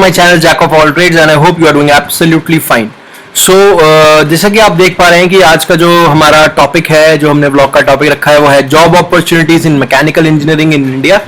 my channel Jack of all trades and I hope you are doing absolutely fine. So जैसा कि आप देख पा रहे हैं कि आज का जो हमारा टॉपिक है, जो हमने ब्लॉग का टॉपिक रखा है वो है job opportunities in mechanical engineering in India.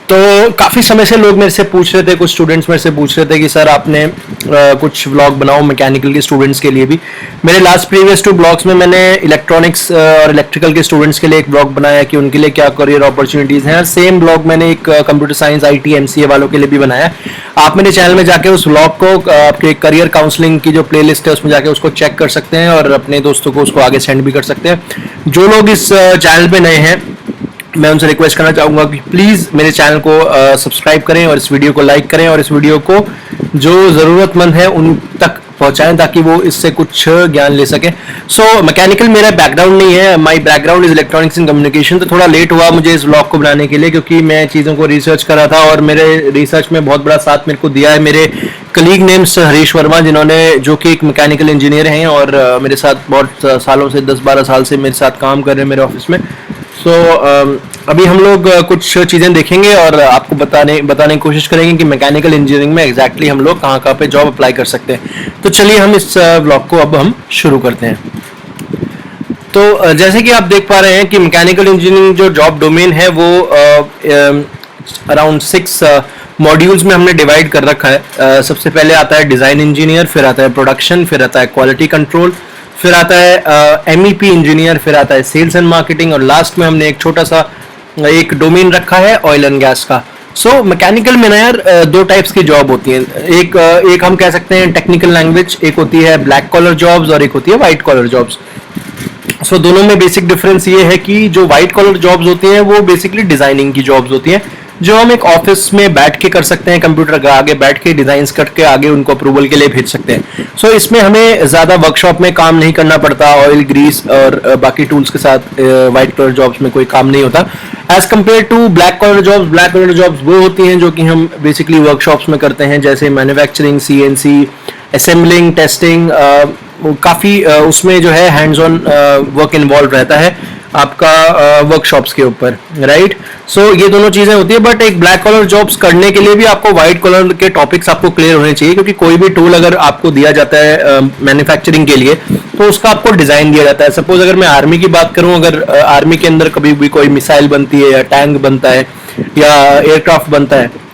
तो काफ़ी समय से लोग मेरे से पूछ रहे थे, कुछ स्टूडेंट्स मेरे से पूछ रहे थे कि सर आपने कुछ व्लॉग बनाओ मैकेनिकल के स्टूडेंट्स के लिए भी। मेरे लास्ट प्रीवियस 2 ब्लॉग्स में मैंने इलेक्ट्रॉनिक्स और इलेक्ट्रिकल के स्टूडेंट्स के लिए एक ब्लॉग बनाया कि उनके लिए क्या करियर अपॉर्चुनिटीज़ हैं। सेम ब्लॉग मैंने एक कंप्यूटर साइंस IT MCA वालों के लिए भी बनाया। आप मेरे चैनल में जाके उस ब्लॉग को आपके करियर काउंसलिंग की जो प्लेलिस्ट है उसमें जाके उसको चेक कर सकते हैं और अपने दोस्तों को उसको आगे सेंड भी कर सकते हैं। जो लोग इस चैनल पे नए हैं मैं उनसे रिक्वेस्ट करना चाहूँगा कि प्लीज़ मेरे चैनल को सब्सक्राइब करें और इस वीडियो को लाइक करें और इस वीडियो को जो ज़रूरतमंद है उन तक पहुँचाएं ताकि वो इससे कुछ ज्ञान ले सकें। सो मैकेनिकल मेरा बैकग्राउंड नहीं है, my background is electronics and communication. तो थोड़ा लेट हुआ मुझे इस व्लॉग को बनाने के लिए क्योंकि मैं चीज़ों को रिसर्च कर रहा था और मेरे रिसर्च में बहुत बड़ा साथ मेरे को दिया है मेरे कलीग नेम्स हरीश वर्मा, जिन्होंने जो कि एक मैकेनिकल इंजीनियर हैं और मेरे साथ बहुत सालों से 10-12 साल से मेरे साथ काम कर रहे हैं मेरे ऑफिस में। सो अभी हम लोग कुछ चीज़ें देखेंगे और आपको बताने की कोशिश करेंगे कि मैकेनिकल इंजीनियरिंग में एग्जैक्टली हम लोग कहाँ पे जॉब अप्लाई कर सकते हैं। तो चलिए हम इस ब्लॉग को अब हम शुरू करते हैं। तो जैसे कि आप देख पा रहे हैं कि मैकेनिकल इंजीनियरिंग जो जॉब डोमेन है वो अराउंड 6 मॉड्यूल्स में हमने डिवाइड कर रखा है। सबसे पहले आता है डिज़ाइन इंजीनियर, फिर आता है प्रोडक्शन, फिर आता है क्वालिटी कंट्रोल, फिर आता है MEP इंजीनियर, फिर आता है सेल्स एंड मार्केटिंग और लास्ट में हमने एक छोटा सा एक डोमेन रखा है ऑयल एंड गैस का। सो मैकेनिकल में ना यार 2 टाइप्स की जॉब होती हैं। एक हम कह सकते हैं टेक्निकल लैंग्वेज, एक होती है ब्लैक कॉलर जॉब्स और एक होती है वाइट कॉलर जॉब्स। सो दोनों में बेसिक डिफरेंस ये है कि जो वाइट कॉलर जॉब्स होती हैं वो बेसिकली डिजाइनिंग की जॉब्स होती हैं जो हम एक ऑफिस में बैठ के कर सकते हैं, कंप्यूटर के आगे बैठ के डिजाइन्स करके आगे उनको अप्रूवल के लिए भेज सकते हैं। सो इसमें हमें ज़्यादा वर्कशॉप में काम नहीं करना पड़ता, ऑयल ग्रीस और बाकी टूल्स के साथ वाइट कलर जॉब्स में कोई काम नहीं होता as compare to black collar jobs. Black collar jobs वो होती हैं जो कि हम बेसिकली वर्कशॉप्स में करते हैं, जैसे मैन्युफैक्चरिंग, CNC, असेंबलिंग, टेस्टिंग। काफ़ी उसमें जो है हैंड्स ऑन वर्क इन्वॉल्व रहता है आपका वर्कशॉप्स के ऊपर, राइट। सो ये दोनों चीज़ें होती है। बट एक ब्लैक कॉलर जॉब्स करने के लिए भी आपको वाइट कॉलर के टॉपिक्स आपको क्लियर होने चाहिए क्योंकि कोई भी टूल अगर आपको दिया जाता है मैन्युफैक्चरिंग के लिए तो उसका आपको डिज़ाइन दिया जाता है। सपोज अगर मैं आर्मी की बात करूं, अगर आर्मी के अंदर कभी भी कोई मिसाइल बनती है या टैंक बनता है या एयरक्राफ्ट बनता है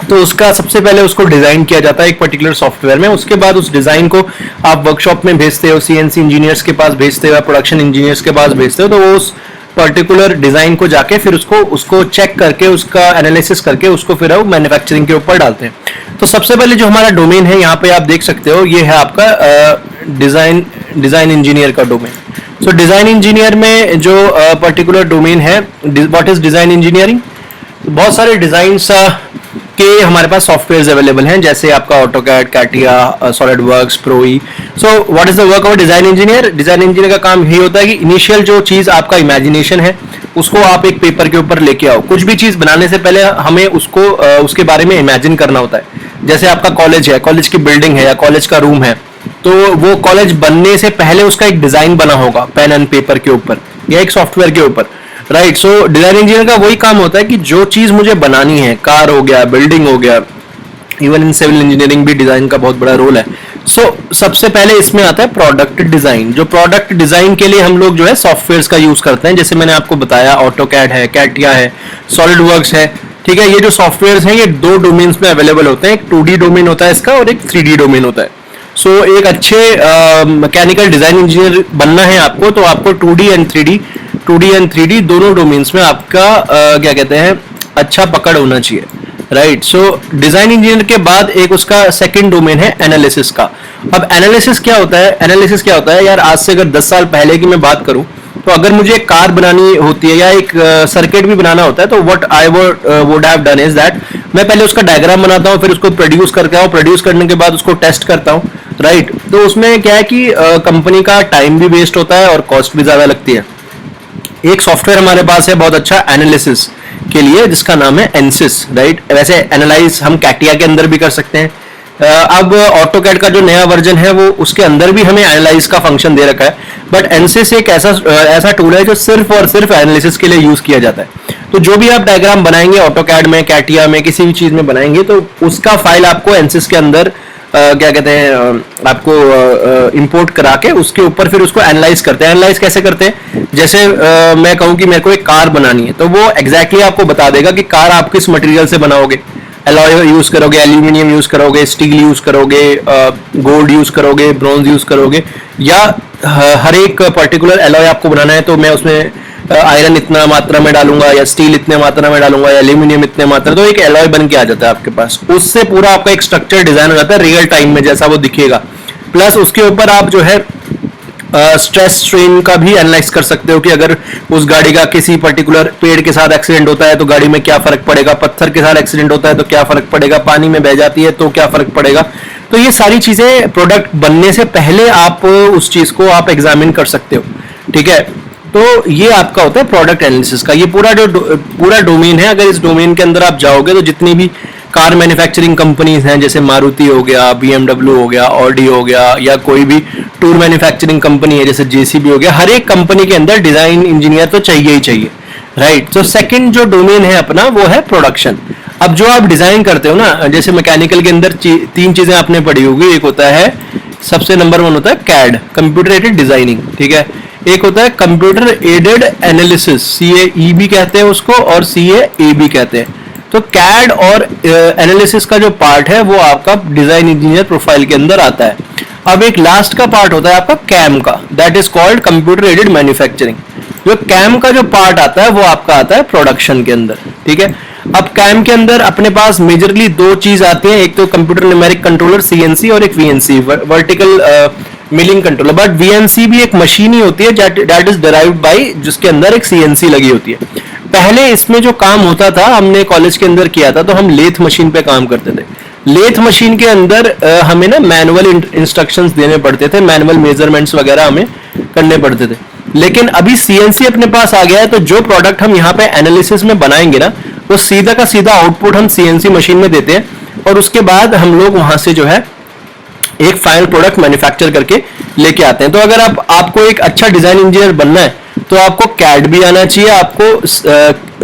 तो उसका सबसे पहले उसको डिज़ाइन किया जाता है एक पर्टिकुलर सॉफ्टवेयर में। उसके बाद उस डिज़ाइन को आप वर्कशॉप में भेजते हो, CNC इंजीनियर्स के पास भेजते हो या प्रोडक्शन इंजीनियर्स के पास भेजते हो, तो वो उस पर्टिकुलर डिज़ाइन को जाके फिर उसको चेक करके उसका एनालिसिस करके उसको फिर वो मैन्युफैक्चरिंग के ऊपर डालते हैं। तो सबसे पहले जो हमारा डोमेन है यहाँ पे आप देख सकते हो, ये है आपका डिज़ाइन इंजीनियर का डोमेन। सो डिज़ाइन इंजीनियर में जो पर्टिकुलर डोमेन है, व्हाट इज़ डिज़ाइन इंजीनियरिंग। बहुत सारे डिज़ाइंस के हमारे पास सॉफ्टवेयर्स अवेलेबल हैं, जैसे आपका AutoCAD, CATIA, SolidWorks, ProE. So what is the work of design engineer. Design engineer का काम यही होता है कि इनिशियल जो चीज़ आपका इमेजिनेशन है उसको आप एक पेपर के ऊपर लेके आओ। कुछ भी चीज़ बनाने से पहले हमें उसको उसके बारे में इमेजिन करना होता है। जैसे आपका कॉलेज है, कॉलेज की बिल्डिंग है या कॉलेज का रूम है, तो वो कॉलेज बनने से पहले उसका एक डिज़ाइन बना होगा पेन एंड पेपर के ऊपर या एक सॉफ्टवेयर के ऊपर, राइट। सो डिजाइन इंजीनियर का वही काम होता है कि जो चीज़ मुझे बनानी है, कार हो गया, बिल्डिंग हो गया, इवन इन सिविल इंजीनियरिंग भी डिज़ाइन का बहुत बड़ा रोल है। सो सबसे पहले इसमें आता है प्रोडक्ट डिज़ाइन। जो प्रोडक्ट डिज़ाइन के लिए हम लोग जो है सॉफ्टवेयर्स का यूज़ करते हैं, जैसे मैंने आपको बताया ऑटोकैड है, कैटिया है, सॉलिडवर्क्स है, ठीक है। ये जो सॉफ्टवेयर्स हैं ये 2 डोमेन्स में अवेलेबल होते हैं। एक 2D डोमेन होता है इसका और एक 3D डोमेन होता है। सो एक अच्छे मैकेनिकल डिज़ाइन इंजीनियर बनना है आपको तो आपको 2D एंड 3D दोनों डोमेन्स में आपका क्या कहते हैं अच्छा पकड़ होना चाहिए, राइट। सो डिज़ाइन इंजीनियर के बाद एक उसका सेकंड डोमेन है एनालिसिस का। अब एनालिसिस क्या होता है यार, आज से अगर 10 साल पहले की मैं बात करूं तो अगर मुझे एक कार बनानी होती है या एक सर्किट भी बनाना होता है तो what I would have done is that मैं पहले उसका डायग्राम बनाता हूँ, फिर उसको प्रोड्यूस करता हूँ, प्रोड्यूस करने के बाद उसको टेस्ट करता हूँ, राइट। तो उसमें क्या है कि कंपनी का टाइम भी वेस्ट होता है और कॉस्ट भी ज़्यादा लगती है। एक सॉफ्टवेयर हमारे पास है बहुत अच्छा एनालिसिस के लिए जिसका नाम है एनसिस, राइट। वैसे एनालाइज हम कैटिया के अंदर भी कर सकते हैं। अब ऑटोकैड का जो नया वर्जन है वो उसके अंदर भी हमें एनालाइज का फंक्शन दे रखा है, बट एनसिस एक ऐसा टूल है जो सिर्फ और सिर्फ एनालिसिस के लिए यूज किया जाता है। तो जो भी आप डायग्राम बनाएंगे ऑटोकैड में, कैटिया में, किसी भी चीज में बनाएंगे, तो उसका फाइल आपको एनसिस के अंदर क्या कहते हैं आपको इंपोर्ट करा के उसके ऊपर फिर उसको एनालाइज करते हैं। एनालाइज कैसे करते हैं, जैसे मैं कहूँ कि मेरे को एक कार बनानी है, तो वो एग्जैक्टली आपको बता देगा कि कार आप किस मटेरियल से बनाओगे, एलॉय यूज करोगे, एल्यूमिनियम यूज करोगे, स्टील यूज करोगे, गोल्ड यूज करोगे, ब्रॉन्ज यूज करोगे, या हर एक पर्टिकुलर एलॉय आपको बनाना है तो मैं उसमें आयरन इतना मात्रा में डालूंगा, या स्टील इतने मात्रा में डालूंगा, या एल्यूमिनियम इतने मात्रा, तो एक एलॉय बन के आ जाता है आपके पास। उससे पूरा आपका एक स्ट्रक्चर डिजाइन हो जाता है रियल टाइम में जैसा वो दिखेगा। प्लस उसके ऊपर आप जो है स्ट्रेस स्ट्रेन का भी एनालाइज कर सकते हो कि अगर उस गाड़ी का किसी पर्टिकुलर पेड़ के साथ एक्सीडेंट होता है तो गाड़ी में क्या फर्क पड़ेगा, पत्थर के साथ एक्सीडेंट होता है तो क्या फर्क पड़ेगा, पानी में बह जाती है तो क्या फर्क पड़ेगा। तो ये सारी चीजें प्रोडक्ट बनने से पहले आप उस चीज को आप एग्जामिन कर सकते हो, ठीक है। तो ये आपका होता है प्रोडक्ट एनालिसिस का। ये पूरा डोमेन है। अगर इस डोमेन के अंदर आप जाओगे तो जितनी भी कार मैन्युफैक्चरिंग कंपनीज हैं, जैसे मारुति हो गया, BMW हो गया, ऑडी हो गया, या कोई भी टूर मैन्युफैक्चरिंग कंपनी है जैसे JCB हो गया, हर एक कंपनी के अंदर डिजाइन इंजीनियर तो चाहिए ही चाहिए, राइट। तो सेकंड जो डोमेन है अपना वो है प्रोडक्शन। अब जो आप डिजाइन करते हो ना, जैसे मैकेनिकल के अंदर तीन चीजें आपने पढ़ी होगी। एक होता है, सबसे नंबर 1 होता है CAD, कंप्यूटर एडेड डिजाइनिंग, ठीक है। एक होता है कंप्यूटर एडेड एनालिसिस, CAE भी कहते हैं उसको और CAA भी कहते हैं। तो CAD और एनालिसिस का जो पार्ट है वो आपका डिजाइन इंजीनियर प्रोफाइल के अंदर आता है। अब एक लास्ट का पार्ट होता है आपका CAM का, that is called computer aided manufacturing. जो CAM का जो पार्ट आता है वो आपका आता है प्रोडक्शन के अंदर, ठीक है। अब CAM के अंदर अपने पास मेजरली 2 चीज आती हैं, एक तो कंप्यूटर न्यूमेरिक कंट्रोलर CNC और एक VNC, vertical milling controller. But VNC भी एक मशीन ही होती है दैट इज डिराइव्ड बाय, जिसके अंदर एक CNC लगी होती है। पहले इसमें जो काम होता था, हमने कॉलेज के अंदर किया था, तो हम लेथ मशीन पे काम करते थे। लेथ मशीन के अंदर हमें ना मैनुअल इंस्ट्रक्शंस देने पड़ते थे, मैनुअल मेजरमेंट्स वगैरह हमें करने पड़ते थे। लेकिन अभी CNC अपने पास आ गया है, तो जो प्रोडक्ट हम यहाँ पे एनालिसिस में बनाएंगे ना, वो सीधा का सीधा आउटपुट हम CNC मशीन में देते हैं, और उसके बाद हम लोग वहां से जो है एक फाइनल प्रोडक्ट मैन्युफैक्चर करके लेके आते हैं। तो अगर आपको एक अच्छा डिजाइन इंजीनियर बनना है तो आपको CAD भी आना चाहिए, आपको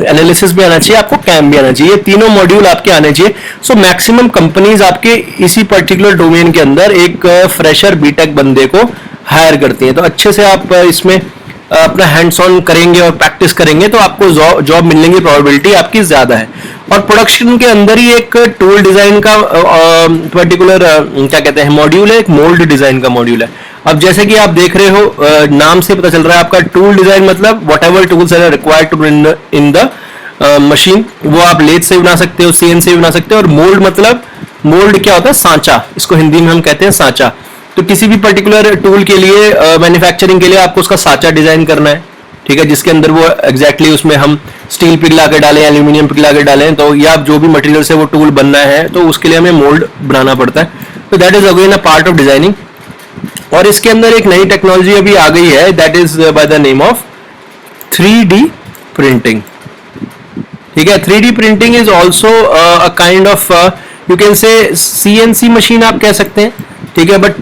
एनालिसिस भी आना चाहिए, आपको CAM भी आना चाहिए। ये तीनों मॉड्यूल आपके आने चाहिए। सो मैक्सिमम कंपनीज आपके इसी पर्टिकुलर डोमेन के अंदर एक फ्रेशर बीटेक बंदे को हायर करती हैं। तो अच्छे से आप इसमें अपना हैंड्स ऑन करेंगे और प्रैक्टिस करेंगे तो आपको जॉब मिलने की प्रोबेबिलिटी आपकी ज्यादा है। और प्रोडक्शन के अंदर ही एक टूल डिजाइन का पर्टिकुलर क्या कहते हैं मॉड्यूल है, एक मोल्ड डिजाइन का मॉड्यूल है। अब जैसे कि आप देख रहे हो, नाम से पता चल रहा है आपका टूल डिजाइन मतलब whatever tools are required to in the machine, वो आप लेथ से बना सकते हो, CNC से बना सकते हो। और मोल्ड मतलब, मोल्ड क्या होता है, सांचा, इसको हिंदी में हम कहते हैं सांचा। तो किसी भी पर्टिकुलर टूल के लिए मैन्युफैक्चरिंग के लिए आपको उसका सांचा डिजाइन करना है, ठीक है, जिसके अंदर वो एग्जैक्टली उसमें हम स्टील पिघला के डालें, एल्यूमिनियम पिघला के डालें, तो या जो भी मटेरियल से वो टूल बनना है तो उसके लिए हमें मोल्ड बनाना पड़ता है। तो that is again a part of designing. और इसके अंदर एक नई टेक्नोलॉजी अभी आ गई है, that is by the name of 3D printing, ठीक है। 3D printing is also a kind of, you can say CNC machine आप कह सकते हैं, ठीक है। बट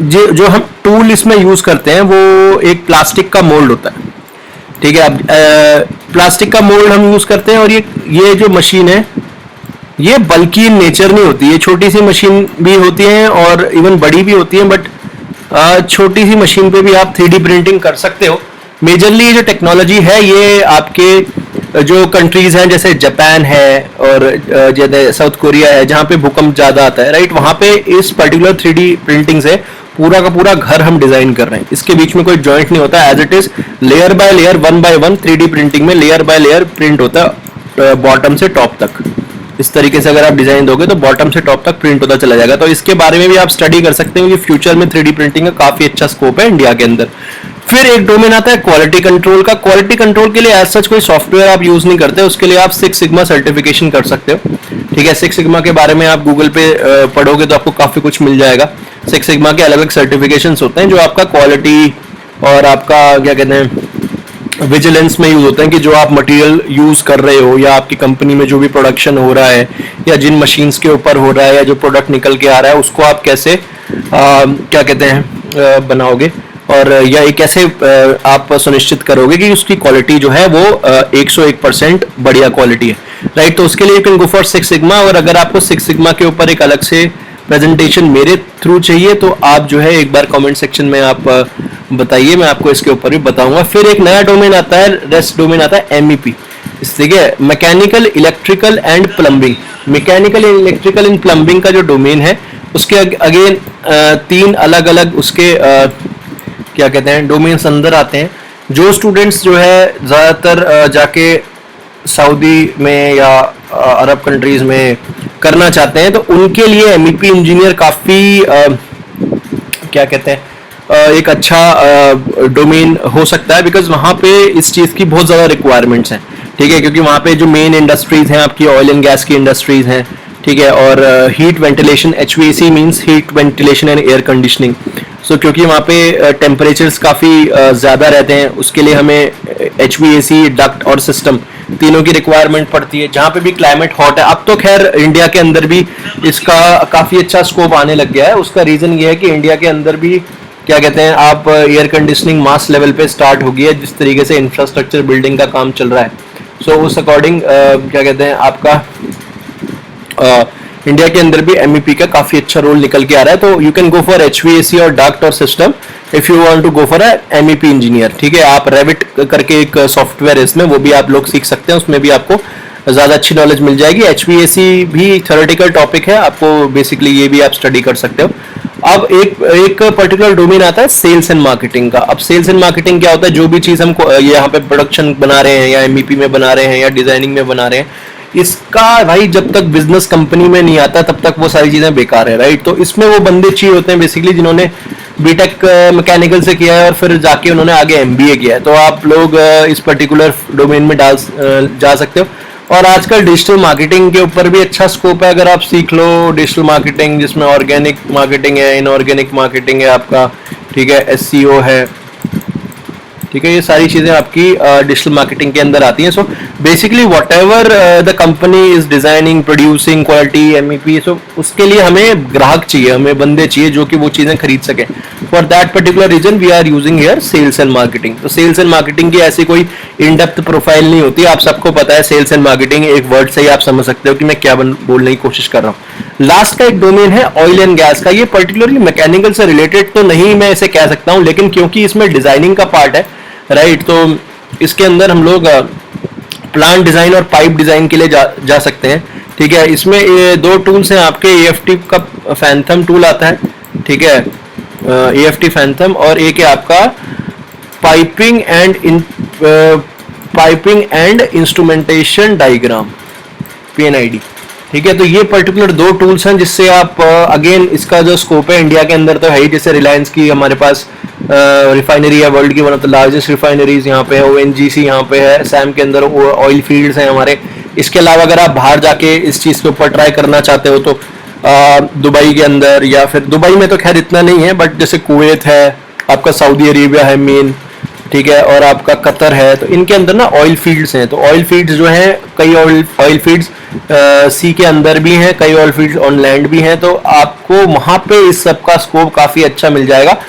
जो हम टूल इसमें यूज करते हैं वो एक प्लास्टिक का मोल्ड होता है, ठीक है। अब प्लास्टिक का मोल्ड हम यूज करते हैं, और ये जो मशीन है ये बल्कि नेचर नहीं होती, ये छोटी सी मशीन भी होती है और इवन बड़ी भी होती है। बट छोटी सी मशीन पे भी आप 3D प्रिंटिंग कर सकते हो। मेजरली ये जो टेक्नोलॉजी है ये आपके जो कंट्रीज हैं जैसे जापान है और जैसे साउथ कोरिया है, जहाँ पे भूकंप ज्यादा आता है, राइट, वहां पे इस पर्टिकुलर 3D प्रिंटिंग से पूरा का पूरा घर हम डिजाइन कर रहे हैं। इसके बीच में कोई जॉइंट नहीं होता, as it is layer by layer, 1 by 1 3D printing में लेयर बाय लेयर प्रिंट होता है बॉटम से टॉप तक। इस तरीके से अगर आप डिजाइन दोगे तो बॉटम से टॉप तक प्रिंट होता चला जाएगा। तो इसके बारे में भी आप स्टडी कर सकते हैं कि फ्यूचर में 3D प्रिंटिंग का काफी अच्छा स्कोप है इंडिया के अंदर। फिर एक डोमेन आता है क्वालिटी कंट्रोल का। क्वालिटी कंट्रोल के लिए एज सच कोई सॉफ्टवेयर आप यूज नहीं करते, उसके लिए आप 6 सिग्मा सर्टिफिकेशन कर सकते हो, ठीक है। 6 सिग्मा के बारे में आप गूगल पे पढ़ोगे तो आपको काफी कुछ मिल जाएगा। 6 सिग्मा के अलग अलग सर्टिफिकेशंस होते हैं जो आपका क्वालिटी और आपका क्या कहते हैं विजिलेंस में यूज होते हैं, कि जो आप मटेरियल यूज कर रहे हो या आपकी कंपनी में जो भी प्रोडक्शन हो रहा है या जिन मशीन्स के ऊपर हो रहा है या जो प्रोडक्ट निकल के आ रहा है उसको आप कैसे क्या कहते हैं बनाओगे और या ये कैसे आप सुनिश्चित करोगे कि उसकी क्वालिटी जो है वो 101% बढ़िया क्वालिटी है, राइट। तो उसके लिए you can go for six sigma, और अगर आपको सिक्स सिग्मा के ऊपर एक अलग से प्रेजेंटेशन मेरे थ्रू चाहिए तो आप जो है एक बार कमेंट सेक्शन में आप बताइए, मैं आपको इसके ऊपर भी बताऊंगा। फिर एक नया डोमेन आता है, रेस्ट डोमेन आता है MEP, ठीक है, mechanical electrical and plumbing. Mechanical electrical and plumbing का जो डोमेन है उसके अगेन 3 अलग अलग उसके क्या कहते हैं डोमेन्स अंदर आते हैं। जो स्टूडेंट्स जो है ज़्यादातर जाके सऊदी में या अरब कंट्रीज में करना चाहते हैं तो उनके लिए MEP इंजीनियर काफ़ी क्या कहते हैं एक अच्छा डोमेन हो सकता है, बिकॉज वहाँ पे इस चीज़ की बहुत ज़्यादा रिक्वायरमेंट्स हैं, ठीक है, क्योंकि वहाँ पे जो मेन इंडस्ट्रीज हैं आपकी ऑयल एंड गैस की इंडस्ट्रीज हैं, ठीक है, और heat ventilation, HVAC means heat ventilation and air conditioning. So क्योंकि वहाँ पे टेम्परेचर्स काफ़ी ज़्यादा रहते हैं, उसके लिए हमें HVAC डक्ट और सिस्टम तीनों की रिक्वायरमेंट पड़ती है। जहाँ पे भी क्लाइमेट हॉट है, अब तो खैर इंडिया के अंदर भी इसका काफ़ी अच्छा स्कोप आने लग गया है। उसका रीज़न ये है कि इंडिया के अंदर भी क्या कहते हैं आप एयर कंडीशनिंग मास लेवल पे स्टार्ट हो गई है, जिस तरीके से इंफ्रास्ट्रक्चर बिल्डिंग का काम चल रहा है। सो उस अकॉर्डिंग क्या कहते हैं आपका इंडिया के अंदर भी MEP का काफी अच्छा रोल निकल के आ रहा है। तो you can go for HVAC और डक्ट और system if you want to go for MEP engineer, ठीक है। आप रेविट करके एक सॉफ्टवेयर है इसमें, वो भी आप लोग सीख सकते हैं, उसमें भी आपको ज़्यादा अच्छी नॉलेज मिल जाएगी। HVAC भी थ्योरेटिकल टॉपिक है, आपको बेसिकली ये भी आप स्टडी कर सकते हो। अब एक पर्टिकुलर डोमेन आता है सेल्स एंड मार्केटिंग का। अब सेल्स एंड मार्केटिंग क्या होता है, जो भी चीज़ हम यहाँ पे प्रोडक्शन बना रहे हैं या MEP में बना रहे हैं या डिजाइनिंग में बना रहे हैं, इसका भाई जब तक बिजनेस कंपनी में नहीं आता तब तक वो सारी चीज़ें बेकार है, राइट। तो इसमें वो बंदे चाहिए होते हैं बेसिकली जिन्होंने बीटेक मैकेनिकल से किया है और फिर जाके उन्होंने आगे MBA किया है, तो आप लोग इस पर्टिकुलर डोमेन में जा सकते हो। और आजकल डिजिटल मार्केटिंग के ऊपर भी अच्छा स्कोप है, अगर आप सीख लो डिजिटल मार्केटिंग, जिसमें ऑर्गेनिक मार्केटिंग है, इनऑर्गेनिक मार्केटिंग है आपका, ठीक है, SEO है, ठीक है, ये सारी चीज़ें आपकी डिजिटल मार्केटिंग के अंदर आती हैं। So basically what ever the company is designing, producing, quality, MEP, सो उसके लिए हमें ग्राहक चाहिए, हमें बंदे चाहिए जो कि वो चीज़ें खरीद सकें। For that particular reason we are using here sales and marketing. तो सेल्स एंड मार्केटिंग की ऐसी कोई इन डेप्थ प्रोफाइल नहीं होती, आप सबको पता है सेल्स एंड मार्केटिंग, एक वर्ड से ही आप समझ सकते हो कि मैं क्या बोलने की कोशिश कर रहा हूँ। लास्ट का एक डोमेन है ऑयल एंड गैस का। ये पर्टिकुलरली मैकेनिकल से रिलेटेड तो नहीं मैं इसे कह सकता हूँ, लेकिन क्योंकि इसमें डिजाइनिंग का पार्ट है, राइट, तो इसके अंदर हम लोग प्लांट डिजाइन और पाइप डिजाइन के लिए जा सकते हैं, ठीक है। इसमें ये 2 टूल्स हैं आपके, AFT का फैंथम टूल आता है, ठीक है, AFT फैंथम, और एक है आपका piping and instrumentation diagram, PNID, ठीक है। तो ये पर्टिकुलर 2 टूल्स हैं जिससे आप अगेन इसका जो स्कोप है इंडिया के अंदर तो है ही, जैसे रिलायंस की हमारे पास रिफाइनरी है, वर्ल्ड की one of the largest refineries यहाँ पे है, ONGC यहाँ पे है, सैम के अंदर ऑयल फील्ड्स हैं हमारे। इसके अलावा अगर आप बाहर जाके इस चीज़ के ऊपर ट्राई करना चाहते हो तो दुबई के अंदर, या फिर दुबई में तो खैर इतना नहीं है, बट जैसे कुवैत है आपका, सऊदी अरेबिया है मेन, ठीक है, और आपका कतर है, तो इनके अंदर ना ऑयल फील्ड्स हैं। तो ऑयल फील्ड्स जो हैं, कई ऑयल फील्ड्स सी के अंदर भी हैं, कई ऑयल फील्ड्स ऑन लैंड भी हैं, तो आपको वहाँ पे इस सब का स्कोप काफ़ी अच्छा मिल जाएगा।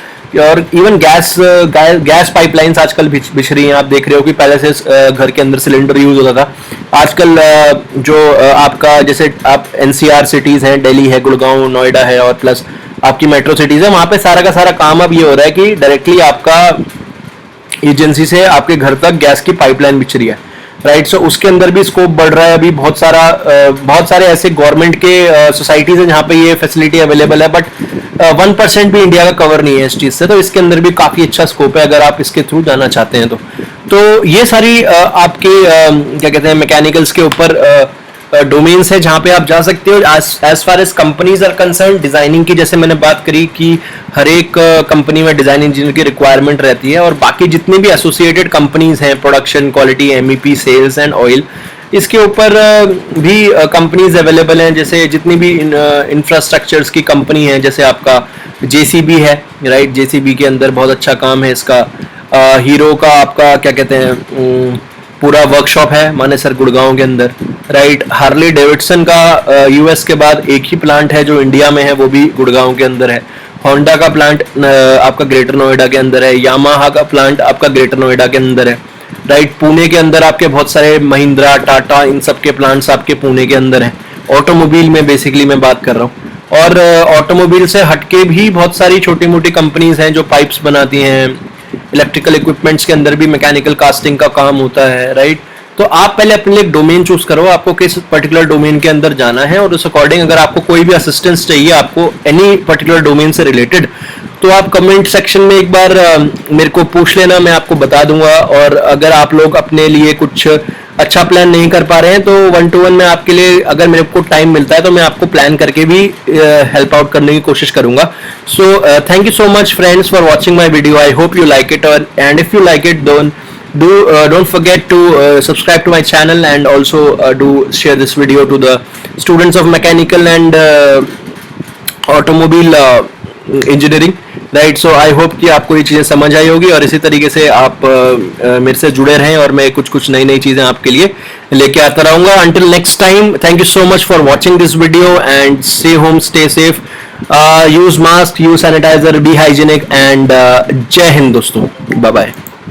और इवन गैस पाइपलाइंस आजकल बिछ रही हैं, आप देख रहे हो कि पहले से घर के अंदर सिलेंडर यूज होता था, आजकल जो आपका जैसे आप NCR सिटीज़ हैं, दिल्ली है, गुड़गांव, नोएडा है, और प्लस आपकी मेट्रो सिटीज़ है, वहाँ पे सारा का सारा काम अब ये हो रहा है कि डायरेक्टली आपका एजेंसी से आपके घर तक गैस की पाइपलाइन बिछ रही है, राइट। सो उसके अंदर भी स्कोप बढ़ रहा है। अभी बहुत सारे ऐसे गवर्नमेंट के सोसाइटीज हैं जहाँ पे ये फैसिलिटी अवेलेबल है, बट 1% भी इंडिया का कवर नहीं है इस चीज़ से, तो इसके अंदर भी काफ़ी अच्छा स्कोप है अगर आप इसके थ्रू जाना चाहते हैं तो ये सारी आपके क्या कहते हैं मैकेनिकल्स के ऊपर डोमेन्स है जहाँ पे आप जा सकते हो। As far as companies are concern, designing की जैसे मैंने बात करी कि हर एक कंपनी में डिजाइन इंजीनियर की रिक्वायरमेंट रहती है, और बाकी जितनी भी एसोसिएटेड कंपनीज हैं, production, quality, MEP, sales and oil, इसके ऊपर भी कंपनीज अवेलेबल हैं। जैसे जितनी भी इंफ्रास्ट्रक्चर्स की कंपनी है, जैसे आपका JCB है, राइट, JCB के अंदर बहुत अच्छा काम है इसका। हीरो का आपका क्या कहते हैं पूरा वर्कशॉप है मानेसर गुड़गांव के अंदर, राइट। हार्ले डेविडसन का US के बाद एक ही प्लांट है जो इंडिया में है, वो भी गुड़गांव के अंदर है। होंडा का प्लांट आपका ग्रेटर नोएडा के अंदर है, यामाहा का प्लांट आपका ग्रेटर नोएडा के अंदर है, राइट। पुणे के अंदर आपके बहुत सारे महिंद्रा, टाटा, इन सब के प्लांट्स आपके पुणे के अंदर हैं। ऑटोमोबाइल में बेसिकली मैं बात कर रहा हूँ। और ऑटोमोबाइल से हटके भी बहुत सारी छोटी मोटी कंपनीज हैं जो पाइप्स बनाती हैं। इलेक्ट्रिकल इक्विपमेंट्स के अंदर भी मैकेनिकल कास्टिंग का काम होता है, राइट। तो आप पहले अपने लिए एक डोमेन चूज करो, आपको किस पर्टिकुलर डोमेन के अंदर जाना है, और उस अकॉर्डिंग अगर आपको कोई भी असिस्टेंस चाहिए आपको एनी पर्टिकुलर डोमेन से रिलेटेड, तो आप कमेंट सेक्शन में एक बार मेरे को पूछ लेना, मैं आपको बता दूंगा। और अगर आप लोग अपने लिए कुछ अच्छा प्लान नहीं कर पा रहे हैं तो 1-to-1 में आपके लिए अगर मेरे को टाइम मिलता है तो मैं आपको प्लान करके भी हेल्प आउट करने की कोशिश करूंगा। So thank you so much friends for watching my video. I hope you like it, and if you like it don't forget to subscribe to my channel, and also do share this video to the students of mechanical and automobile engineering, right। so I hope कि आपको ये चीज़ें समझ आई होगी, और इसी तरीके से आप मेरे से जुड़े रहें और मैं कुछ नई नई चीज़ें आपके लिए लेके आता रहूँगा। until next time, thank you so much for watching this video, and stay home, stay safe, use mask, use sanitizer, be hygienic, and जय हिंद दोस्तों, bye bye।